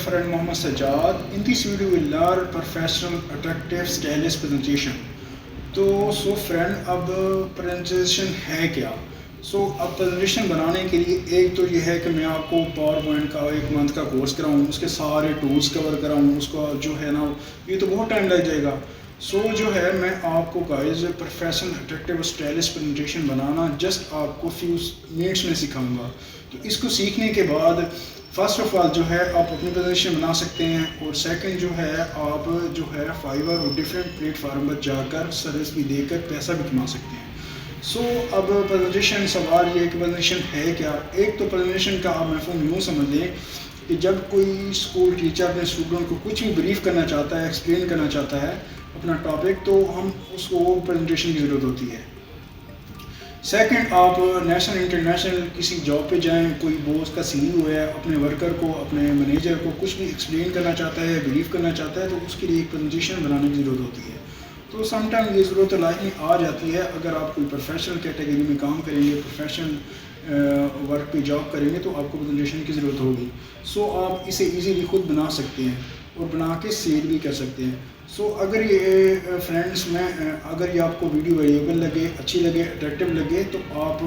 friend Mohammad Sajjad. In this video we'll learn professional attractive stylish presentation. तो friend अब presentation है क्या? अब प्रेजेंटेशन बनाने के लिए एक तो ये है कि मैं आपको पावर पॉइंट का 1 मंथ का कोर्स कराऊँ, उसके सारे टूल्स कवर कराऊँ, उसका जो है ना ये तो बहुत टाइम लग जाएगा. जो है मैं आपको guys professional attractive stylish presentation बनाना जस्ट आपको फ्यू मिनट्स में सिखाऊंगा. तो इसको सीखने के बाद फर्स्ट ऑफ ऑल जो है आप अपनी प्रेजेंटेशन बना सकते हैं, और सेकंड जो है आप जो है फाइवर और डिफरेंट प्लेटफार्म पर जाकर सर्विस भी देकर पैसा भी कमा सकते हैं. अब प्रेजेंटेशन सवाल ये कि प्रेजेंटेशन है क्या. एक तो प्रेजेंटेशन का आप मफहूम यूँ समझ लें कि जब कोई स्कूल टीचर अपने स्टूडेंट को कुछ भी ब्रीफ करना चाहता है, एक्सप्लेन करना चाहता है अपना टॉपिक, तो हम उसको प्रेजेंटेशन की ज़रूरत होती है. सेकंड, आप नेशनल इंटरनेशनल किसी जॉब पे जाएं, कोई बॉस का सीईओ है, अपने वर्कर को, अपने मैनेजर को कुछ भी एक्सप्लेन करना चाहता है, ब्रीफ करना चाहता है, तो उसके लिए एक प्रेजेंटेशन बनाने की ज़रूरत होती है. तो समटाइम ये ज़रूरत लाइफ में आ जाती है. अगर आप कोई प्रोफेशनल कैटेगरी में काम करेंगे, प्रोफेशनल वर्क पे जॉब करेंगे, तो आपको प्रेजेंटेशन की ज़रूरत होगी. आप इसे इजीली खुद बना सकते हैं और बना के सेल भी कर सकते हैं. अगर ये फ्रेंड्स अगर ये आपको वीडियो वेरिएबल लगे, अच्छी लगे, अट्रैक्टिव लगे, तो आप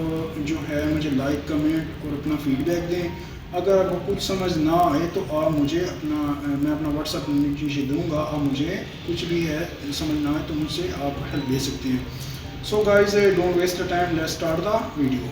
जो है मुझे लाइक, कमेंट और अपना फीडबैक दें. अगर आपको कुछ समझ ना आए तो आप मुझे मैं अपना व्हाट्सअप नीचे दूंगा. आप मुझे कुछ भी है समझ ना आए तो मुझसे आप हेल्प ले सकते हैं. Guys, don't waste the time, let's start the video.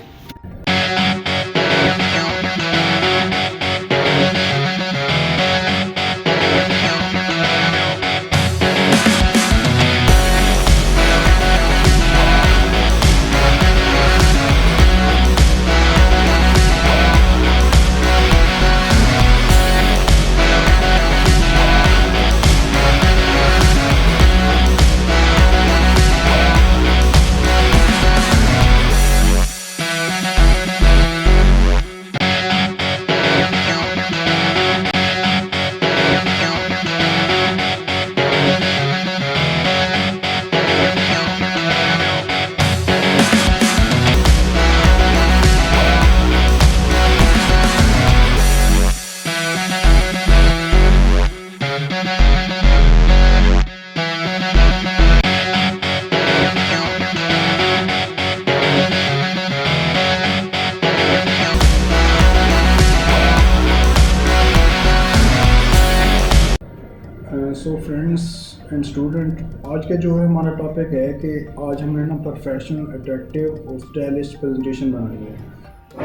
Friends and student, आज का जो है हमारा टॉपिक है कि आज हमने ना प्रोफेशनल अट्रैक्टिव और स्टाइलिश प्रेजेंटेशन बनानी है.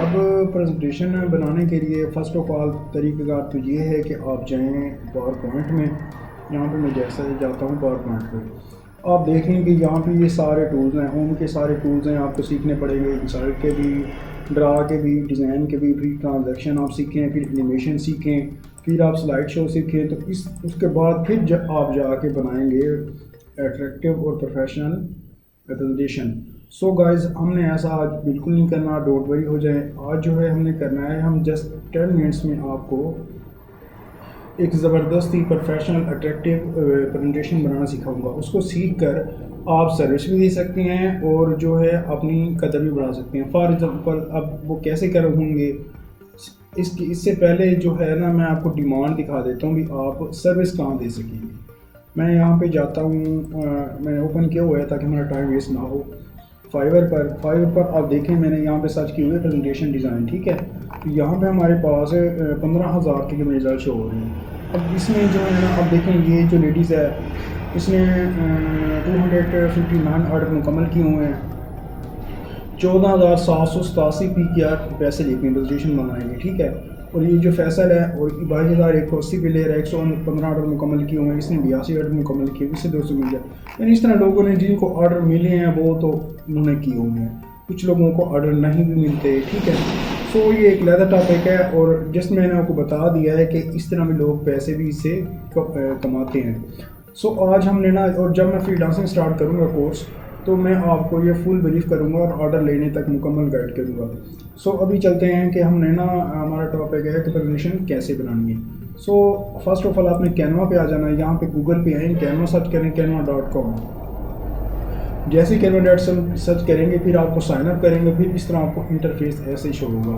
अब प्रेजेंटेशन बनाने के लिए फ़र्स्ट ऑफ ऑल तरीक़ाकार तो ये है कि आप जाएं पावर पॉइंट में. यहाँ पे मैं जैसा जाता हूँ पावर पॉइंट पे, आप देखें कि यहाँ पे ये सारे टूल्स हैं, होम के सारे टूल्स हैं. आपको सीखने पड़ेंगे इंसर्ट के भी, ड्रा के भी, डिज़ाइन के भी, फिर ट्रांजैक्शन आप सीखें, फिर एनिमेशन सीखें, फिर आप स्लाइड शो सीखें. तो उसके बाद फिर आप जाके बनाएंगे अट्रैक्टिव और प्रोफेशनल प्रेजेंटेशन. गाइस, हमने ऐसा आज बिल्कुल नहीं करना, डोंट वरी हो जाए. आज जो है हमने करना है, हम जस्ट 10 मिनट्स में आपको एक ज़बरदस्ती प्रोफेशनल अट्रैक्टिव प्रेजेंटेशन बनाना सिखाऊंगा. उसको सीख कर आप सर्विस भी दे सकते हैं और जो है अपनी कदर भी बढ़ा सकते हैं. फॉर एग्ज़ाम्पल, अब वो कैसे कर होंगे इससे पहले जो है ना, मैं आपको डिमांड दिखा देता हूँ कि आप सर्विस कहाँ दे सकेंगे. मैं यहाँ पे जाता हूँ, मैंने ओपन किया हुआ है ताकि हमारा टाइम वेस्ट ना हो. फाइवर पर आप देखें, मैंने यहाँ पे सर्च किए हुए प्रेजेंटेशन डिज़ाइन, ठीक है. तो यहाँ पे हमारे पास 15,000 के रिजल्ट शो हो रहे हैं. अब इसमें जो है ना, आप देखें ये जो लेडीज़ है, इसने 259 ऑर्डर मुकम्मल किए हुए हैं. 14,787 पैसे लेके प्रेजेंटेशन बनाएंगे, ठीक है. और ये जो फैसल है और 22,180 पे ले रहा है, 115 ऑर्डर मुकम्मल किए हुए हैं. इसने 82 ऑर्डर मुकम्मल किए, इससे 200 मिल गया. यानी इस तरह लोगों ने जिनको ऑर्डर मिले हैं वो तो उन्होंने किए हुए हैं, कुछ लोगों को ऑर्डर नहीं भी मिलते, ठीक है. ये एक अलग टॉपिक है, और जिस मैंने आपको बता दिया है कि इस तरह में लोग पैसे भी इससे कमाते हैं. आज हमने ना, और जब मैं फ्रीलांसिंग स्टार्ट करूँगा कोर्स, तो मैं आपको ये फुल ब्रीफ करूँगा और ऑर्डर लेने तक मुकम्मल गाइड करूँगा. अभी चलते हैं कि हमने ना, हमारा टॉपिक है कि प्रेजेंटेशन कैसे बनानी है. फर्स्ट ऑफ ऑल आपने कैनवा पे आ जाना है. यहाँ पे गूगल पे आएँ, कैनवा सर्च करें, canva.com. जैसे ही कैनवा सर्च करेंगे, फिर आपको साइन अप करेंगे, फिर इस तरह आपको इंटरफेस ऐसे ही शो होगा.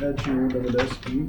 HUSSEIN،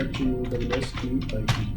HUSSEIN.